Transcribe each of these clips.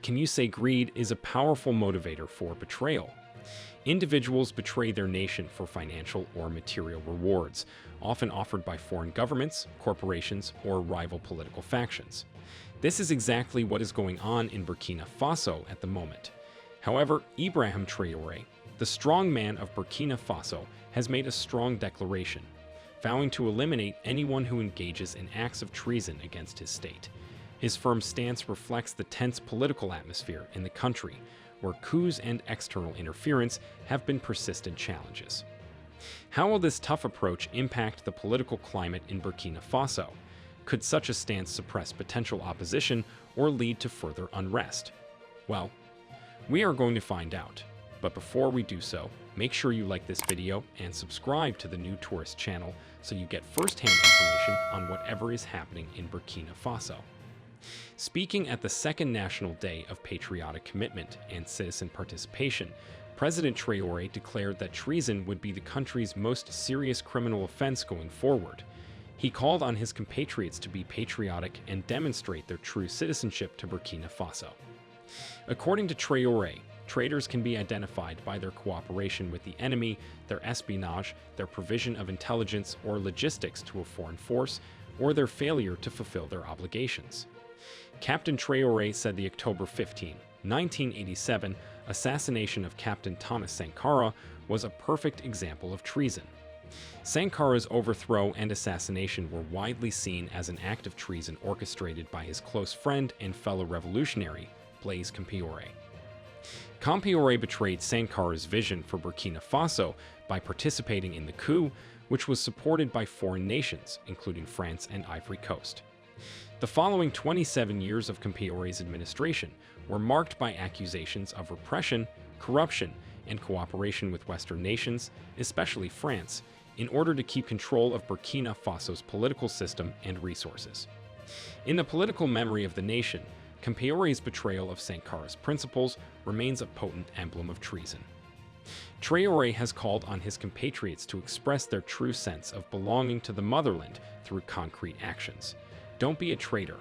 can you say greed is a powerful motivator for betrayal? Individuals betray their nation for financial or material rewards, often offered by foreign governments, corporations, or rival political factions. This is exactly what is going on in Burkina Faso at the moment. However, Ibrahim Traore, the strong man of Burkina Faso, has made a strong declaration, vowing to eliminate anyone who engages in acts of treason against his state. His firm stance reflects the tense political atmosphere in the country, where coups and external interference have been persistent challenges. How will this tough approach impact the political climate in Burkina Faso? Could such a stance suppress potential opposition or lead to further unrest? Well, we are going to find out. But before we do so, make sure you like this video and subscribe to the new tourist channel so you get first-hand information on whatever is happening in Burkina Faso. Speaking at the Second National Day of Patriotic Commitment and Citizen Participation, President Traore declared that treason would be the country's most serious criminal offense going forward. He called on his compatriots to be patriotic and demonstrate their true citizenship to Burkina Faso. According to Traore, traitors can be identified by their cooperation with the enemy, their espionage, their provision of intelligence or logistics to a foreign force, or their failure to fulfill their obligations. Captain Traore said the October 15, 1987 assassination of Captain Thomas Sankara was a perfect example of treason. Sankara's overthrow and assassination were widely seen as an act of treason orchestrated by his close friend and fellow revolutionary, Blaise Compaoré. Compaoré betrayed Sankara's vision for Burkina Faso by participating in the coup, which was supported by foreign nations, including France and Ivory Coast. The following 27 years of Compaoré's administration were marked by accusations of repression, corruption, and cooperation with Western nations, especially France, in order to keep control of Burkina Faso's political system and resources. In the political memory of the nation, Compaoré's betrayal of Sankara's principles remains a potent emblem of treason. Traore has called on his compatriots to express their true sense of belonging to the motherland through concrete actions. Don't be a traitor.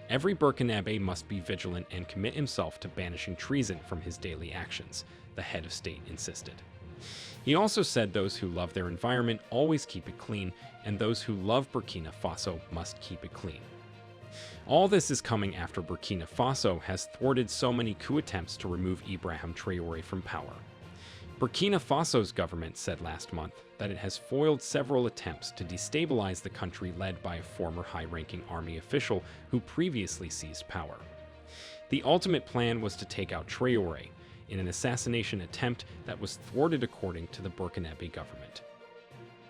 Every Burkinabe must be vigilant and commit himself to banishing treason from his daily actions, the head of state insisted. He also said those who love their environment always keep it clean, and those who love Burkina Faso must keep it clean. All this is coming after Burkina Faso has thwarted so many coup attempts to remove Ibrahim Traore from power. Burkina Faso's government said last month that it has foiled several attempts to destabilize the country led by a former high-ranking army official who previously seized power. The ultimate plan was to take out Traore in an assassination attempt that was thwarted according to the Burkinabe government.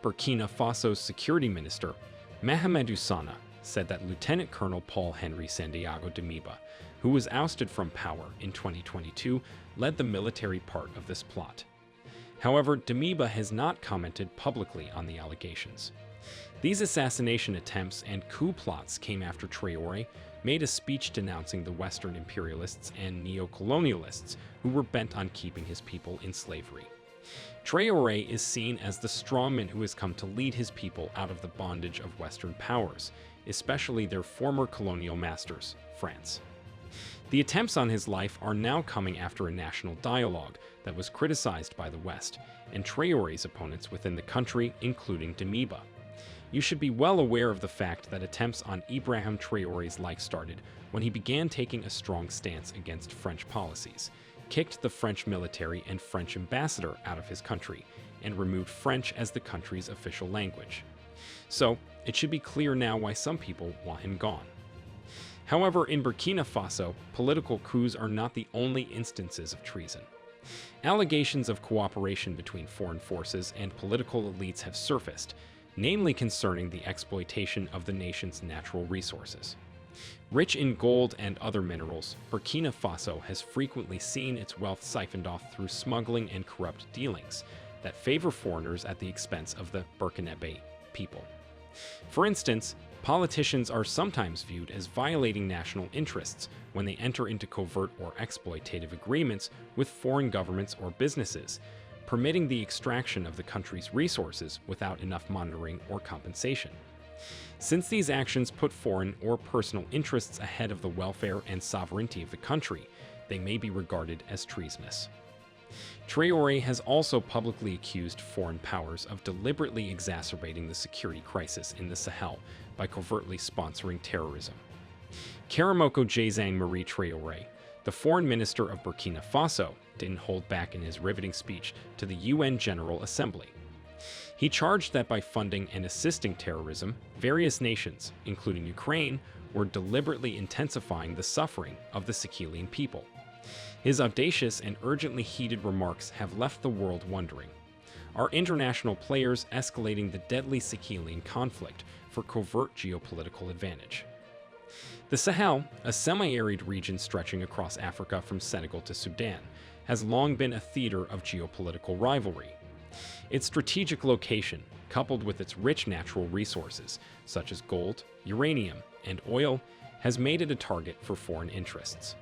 Burkina Faso's security minister, Mahamadou Sana, said that Lieutenant Colonel Paul-Henri Santiago Damiba, who was ousted from power in 2022, led the military part of this plot. However, Damiba has not commented publicly on the allegations. These assassination attempts and coup plots came after Traore made a speech denouncing the Western imperialists and neo-colonialists who were bent on keeping his people in slavery. Traore is seen as the strongman who has come to lead his people out of the bondage of Western powers, especially their former colonial masters, France. The attempts on his life are now coming after a national dialogue that was criticized by the West and Traore's opponents within the country, including Damiba. You should be well aware of the fact that attempts on Ibrahim Traore's life started when he began taking a strong stance against French policies, kicked the French military and French ambassador out of his country, and removed French as the country's official language. So, it should be clear now why some people want him gone. However, in Burkina Faso, political coups are not the only instances of treason. Allegations of cooperation between foreign forces and political elites have surfaced, namely concerning the exploitation of the nation's natural resources. Rich in gold and other minerals, Burkina Faso has frequently seen its wealth siphoned off through smuggling and corrupt dealings that favor foreigners at the expense of the Burkinabe people. For instance, politicians are sometimes viewed as violating national interests when they enter into covert or exploitative agreements with foreign governments or businesses, permitting the extraction of the country's resources without enough monitoring or compensation. Since these actions put foreign or personal interests ahead of the welfare and sovereignty of the country, they may be regarded as treasonous. Traore has also publicly accused foreign powers of deliberately exacerbating the security crisis in the Sahel by covertly sponsoring terrorism. Karamoko Jezang Marie Traore, the foreign minister of Burkina Faso, didn't hold back in his riveting speech to the UN General Assembly. He charged that by funding and assisting terrorism, various nations, including Ukraine, were deliberately intensifying the suffering of the Sahelian people. His audacious and urgently heated remarks have left the world wondering, are international players escalating the deadly Sahelian conflict for covert geopolitical advantage? The Sahel, a semi-arid region stretching across Africa from Senegal to Sudan, has long been a theater of geopolitical rivalry. Its strategic location, coupled with its rich natural resources, such as gold, uranium, and oil, has made it a target for foreign interests.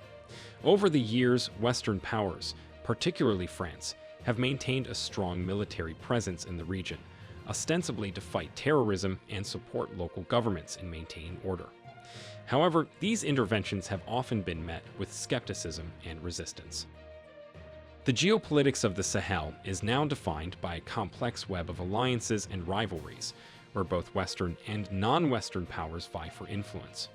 Over the years, Western powers, particularly France, have maintained a strong military presence in the region, ostensibly to fight terrorism and support local governments in maintaining order. However, these interventions have often been met with skepticism and resistance. The geopolitics of the Sahel is now defined by a complex web of alliances and rivalries, where both Western and non-Western powers vie for influence.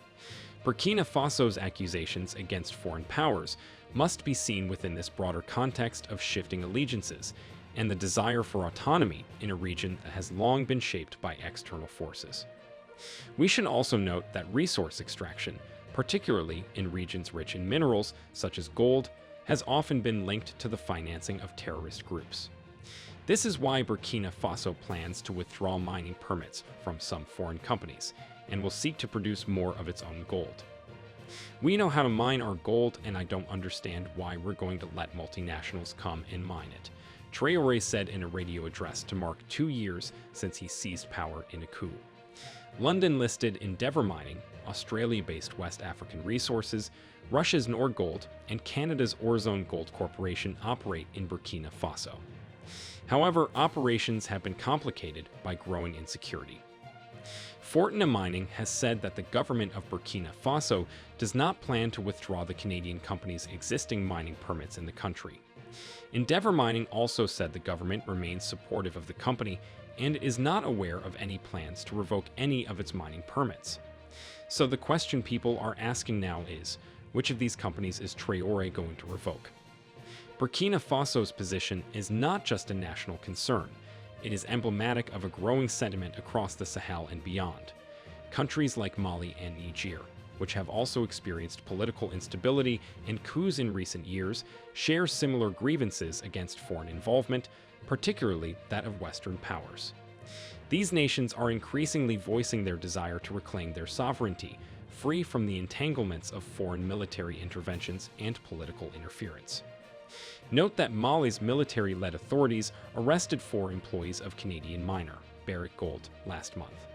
Burkina Faso's accusations against foreign powers must be seen within this broader context of shifting allegiances and the desire for autonomy in a region that has long been shaped by external forces. We should also note that resource extraction, particularly in regions rich in minerals such as gold, has often been linked to the financing of terrorist groups. This is why Burkina Faso plans to withdraw mining permits from some foreign companies and will seek to produce more of its own gold. We know how to mine our gold, and I don't understand why we're going to let multinationals come and mine it, Traore said in a radio address to mark 2 years since he seized power in a coup. London-listed Endeavour Mining, Australia-based West African Resources, Russia's Norgold, and Canada's Orezone Gold Corporation operate in Burkina Faso. However, operations have been complicated by growing insecurity. Fortuna Mining has said that the government of Burkina Faso does not plan to withdraw the Canadian company's existing mining permits in the country. Endeavour Mining also said the government remains supportive of the company and is not aware of any plans to revoke any of its mining permits. So the question people are asking now is, which of these companies is Traore going to revoke? Burkina Faso's position is not just a national concern. It is emblematic of a growing sentiment across the Sahel and beyond. Countries like Mali and Niger, which have also experienced political instability and coups in recent years, share similar grievances against foreign involvement, particularly that of Western powers. These nations are increasingly voicing their desire to reclaim their sovereignty, free from the entanglements of foreign military interventions and political interference. Note that Mali's military-led authorities arrested 4 employees of Canadian miner, Barrick Gold, last month.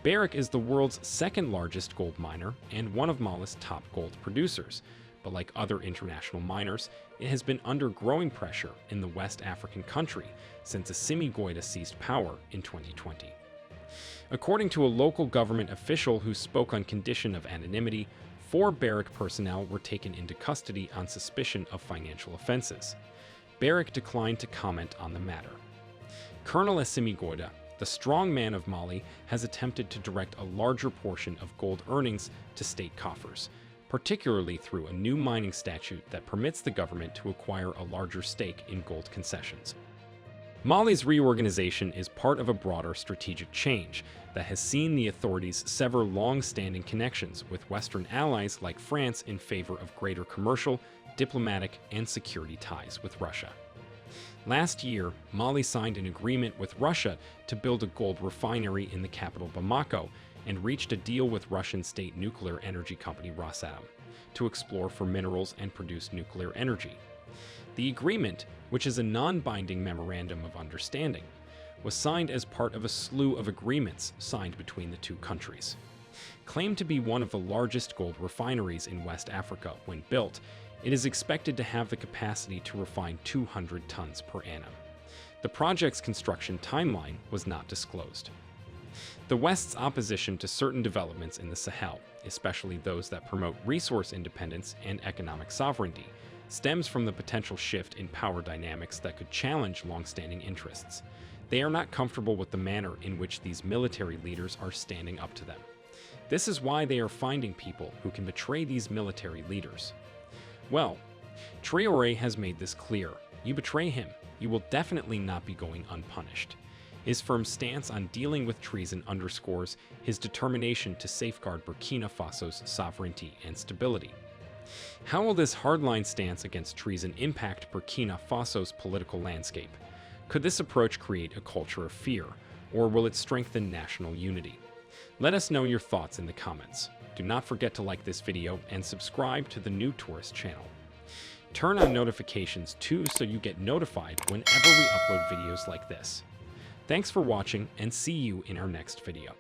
Barrick is the world's second-largest gold miner and one of Mali's top gold producers, but like other international miners, it has been under growing pressure in the West African country since Assimi Goïta seized power in 2020. According to a local government official who spoke on condition of anonymity, 4 Barrick personnel were taken into custody on suspicion of financial offenses. Barrick declined to comment on the matter. Colonel Assimi Goïta, the strongman of Mali, has attempted to direct a larger portion of gold earnings to state coffers, particularly through a new mining statute that permits the government to acquire a larger stake in gold concessions. Mali's reorganization is part of a broader strategic change that has seen the authorities sever long-standing connections with Western allies like France in favor of greater commercial, diplomatic, and security ties with Russia. Last year, Mali signed an agreement with Russia to build a gold refinery in the capital Bamako and reached a deal with Russian state nuclear energy company Rosatom to explore for minerals and produce nuclear energy. The agreement, which is a non-binding memorandum of understanding, was signed as part of a slew of agreements signed between the 2 countries. Claimed to be one of the largest gold refineries in West Africa when built, it is expected to have the capacity to refine 200 tons per annum. The project's construction timeline was not disclosed. The West's opposition to certain developments in the Sahel, especially those that promote resource independence and economic sovereignty, stems from the potential shift in power dynamics that could challenge long-standing interests. They are not comfortable with the manner in which these military leaders are standing up to them. This is why they are finding people who can betray these military leaders. Well, Traore has made this clear. You betray him, you will definitely not be going unpunished. His firm stance on dealing with treason underscores his determination to safeguard Burkina Faso's sovereignty and stability. How will this hardline stance against treason impact Burkina Faso's political landscape? Could this approach create a culture of fear, or will it strengthen national unity? Let us know your thoughts in the comments. Do not forget to like this video and subscribe to the New Tourist channel. Turn on notifications too so you get notified whenever we upload videos like this. Thanks for watching and see you in our next video.